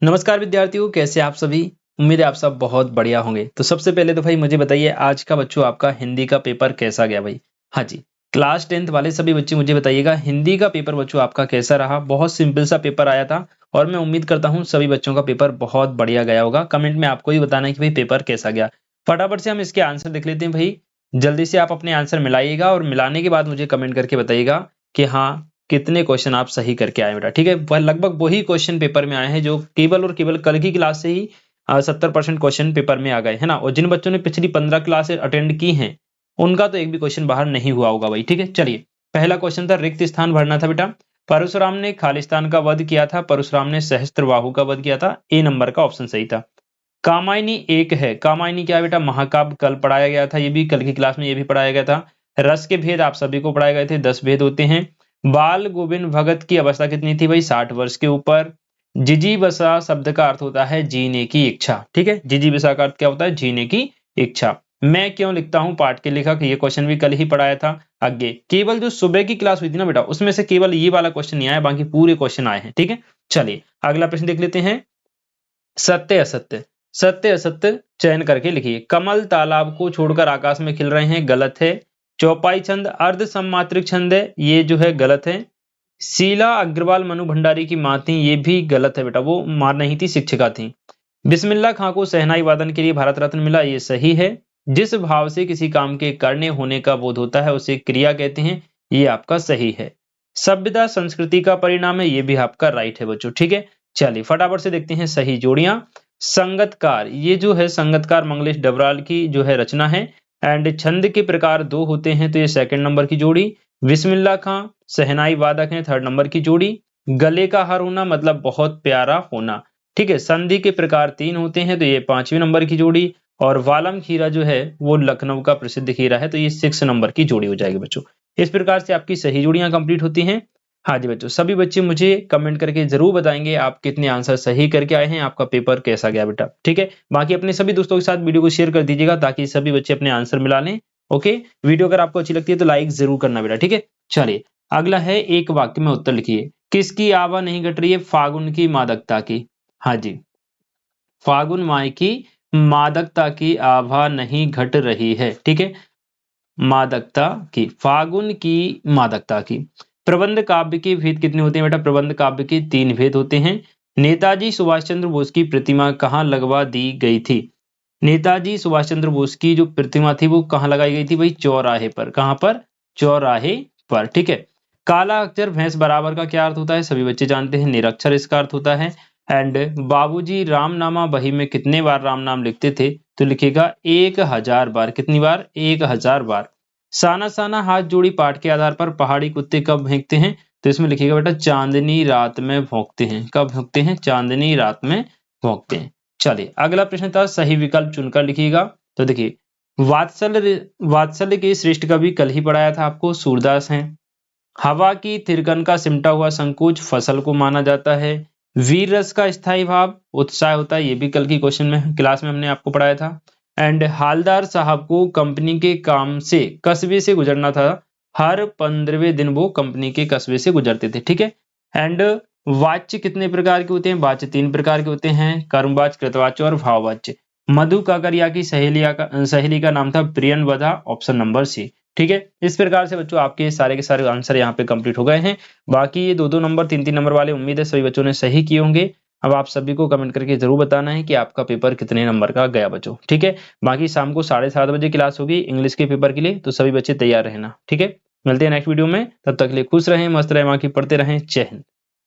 नमस्कार विद्यार्थियों, कैसे आप सभी। उम्मीद है आप सब बहुत बढ़िया होंगे। तो सबसे पहले तो भाई मुझे बताइए आज का बच्चों आपका हिंदी का पेपर कैसा गया भाई। हाँ जी, क्लास 10th वाले सभी बच्चे मुझे बताइएगा हिंदी का पेपर बच्चों आपका कैसा रहा। बहुत सिंपल सा पेपर आया था और मैं उम्मीद करता हूँ सभी बच्चों का पेपर बहुत बढ़िया गया होगा। कमेंट में आपको ही बताना है कि भाई पेपर कैसा गया। फटाफट से हम इसके आंसर देख लेते हैं भाई। जल्दी से आप अपने आंसर मिलाइएगा और मिलाने के बाद मुझे कमेंट करके बताइएगा कि हाँ कितने क्वेश्चन आप सही करके आए बेटा। ठीक है, वह लगभग वही क्वेश्चन पेपर में आए हैं जो केवल और केवल कल की क्लास से ही 70% क्वेश्चन पेपर में आ गए है ना। और जिन बच्चों ने पिछली 15 क्लासेस अटेंड की हैं उनका तो एक भी क्वेश्चन बाहर नहीं हुआ होगा भाई। ठीक है, चलिए पहला क्वेश्चन था रिक्त स्थान भरना था बेटा। परशुराम ने खालिस्तान का वध किया था, परशुराम ने सहस्त्रबाहु का वध किया था। ए नंबर का ऑप्शन सही था। कामायनी एक है, कामायनी क्या है बेटा, महाकाव्य कल पढ़ाया गया था, ये भी कल की क्लास में ये भी पढ़ाया गया था। रस के भेद आप सभी को पढ़ाए गए थे, 10 भेद होते हैं। बाल गोविंद भगत की अवस्था कितनी थी भाई, 60 वर्ष के ऊपर। जिजीविषा शब्द का अर्थ होता है जीने की इच्छा। ठीक है, जिजीविषा का अर्थ क्या होता है, जीने की इच्छा। मैं क्यों लिखता हूं, पाठ के लेखक, ये क्वेश्चन भी कल ही पढ़ाया था। आगे केवल जो सुबह की क्लास हुई थी ना बेटा उसमें से केवल ये वाला क्वेश्चन नहीं आया, बाकी पूरे क्वेश्चन आए हैं। ठीक है, चलिए अगला प्रश्न देख लेते हैं। सत्य असत्य, सत्य असत्य चयन करके लिखिए। कमल तालाब को छोड़कर आकाश में खिल रहे हैं, गलत है। चौपाई छंद अर्ध सम्मात्रिक छंद है, ये जो है गलत है। शीला अग्रवाल मनु भंडारी की मां थी, ये भी गलत है बेटा, वो मां नहीं थी, शिक्षिका थी। बिस्मिल्लाह खां को शहनाई वादन के लिए भारत रत्न मिला, ये सही है। जिस भाव से किसी काम के करने होने का बोध होता है उसे क्रिया कहते हैं, ये आपका सही है। सभ्यता संस्कृति का परिणाम है, ये भी आपका राइट है बच्चों। ठीक है, चलिए फटाफट से देखते हैं सही जोड़ियां। संगतकार, ये जो है संगतकार मंगलेश डबराल की जो है रचना है। एंड छंद के प्रकार दो होते हैं तो ये सेकंड नंबर की जोड़ी। बिस्मिल्लाह खां शहनाई वादक है, थर्ड नंबर की जोड़ी। गले का हार होना मतलब बहुत प्यारा होना। ठीक है, संधि के प्रकार 3 होते हैं तो ये 5वें नंबर की जोड़ी। और वालम खीरा जो है वो लखनऊ का प्रसिद्ध खीरा है तो ये 6 नंबर की जोड़ी हो जाएगी बच्चों। इस प्रकार से आपकी सही जोड़ियां कंप्लीट होती हैं। हाँ जी बच्चों, सभी बच्चे मुझे कमेंट करके जरूर बताएंगे आप कितने आंसर सही करके आए हैं, आपका पेपर कैसा गया बेटा। ठीक है, बाकी अपने सभी दोस्तों के साथ वीडियो को शेयर कर दीजिएगा ताकि सभी बच्चे अपने आंसर मिला लें। ओके, वीडियो अगर आपको अच्छी लगती है तो लाइक जरूर करना बेटा। ठीक है, चलिए अगला है एक वाक्य में उत्तर लिखिए। किसकी आभा नहीं घट रही है, फागुन की मादकता की। हाँ जी, फागुन माह की मादकता की आभा नहीं घट रही है। ठीक है, मादकता की, फागुन की मादकता की। प्रबंध काव्य के भेद कितने होते हैं बेटा, प्रबंध काव्य के 3 भेद होते हैं। नेताजी सुभाष चंद्र बोस की प्रतिमा कहाँ लगवा दी गई थी। नेताजी सुभाष चंद्र बोस की जो प्रतिमा थी वो कहाँ लगाई गई थी भाई, चौराहे पर। कहाँ पर, चौराहे पर। ठीक है, काला अक्षर भैंस बराबर का क्या अर्थ होता है, सभी बच्चे जानते हैं, निरक्षर इसका अर्थ होता है। एंड बाबूजी रामनामा बही में कितने बार राम नाम लिखते थे, तो लिखेगा 1000 बार। कितनी बार, 1000 बार। साना साना हाथ जोड़ी पाठ के आधार पर पहाड़ी कुत्ते कब भौंकते हैं, तो इसमें लिखिएगा बेटा चांदनी रात में भौंकते हैं। कब भौंकते हैं, चांदनी रात में भौंकते हैं। चलिए अगला प्रश्न था, सही विकल्प चुनकर लिखिएगा। तो देखिए वात्सल्य, वात्सल्य के श्रेष्ठ कवि कल ही पढ़ाया था आपको, सूरदास हैं। हवा की थिरकन का सिमटा हुआ संकोच फसल को माना जाता है। वीर रस का स्थायी भाव उत्साह होता है, ये भी कल की क्वेश्चन में क्लास में हमने आपको पढ़ाया था। एंड हालदार साहब को कंपनी के काम से कस्बे से गुजरना था, हर 15वें दिन वो कंपनी के कस्बे से गुजरते थे। ठीक है, एंड वाच्य कितने प्रकार के होते हैं, वाच्य 3 प्रकार के होते हैं, कर्मवाच्य, कृतवाच्य और भाववाच्य। मधु काकरिया की सहेली का नाम था प्रियनवदा, ऑप्शन नंबर सी। ठीक है, इस प्रकार से बच्चों आपके सारे के सारे आंसर यहाँ पे कंप्लीट हो गए हैं। बाकी ये 2-2 नंबर 3-3 नंबर वाले उम्मीद है सभी बच्चों ने सही किए होंगे। अब आप सभी को कमेंट करके जरूर बताना है कि आपका पेपर कितने नंबर का गया बच्चों। ठीक है, बाकी शाम को 7:30 बजे क्लास होगी इंग्लिश के पेपर के लिए, तो सभी बच्चे तैयार रहना। ठीक है, मिलते हैं नेक्स्ट वीडियो में, तब तक के लिए खुश रहें, मस्त रहें, बाकी पढ़ते रहें। जय हिंद।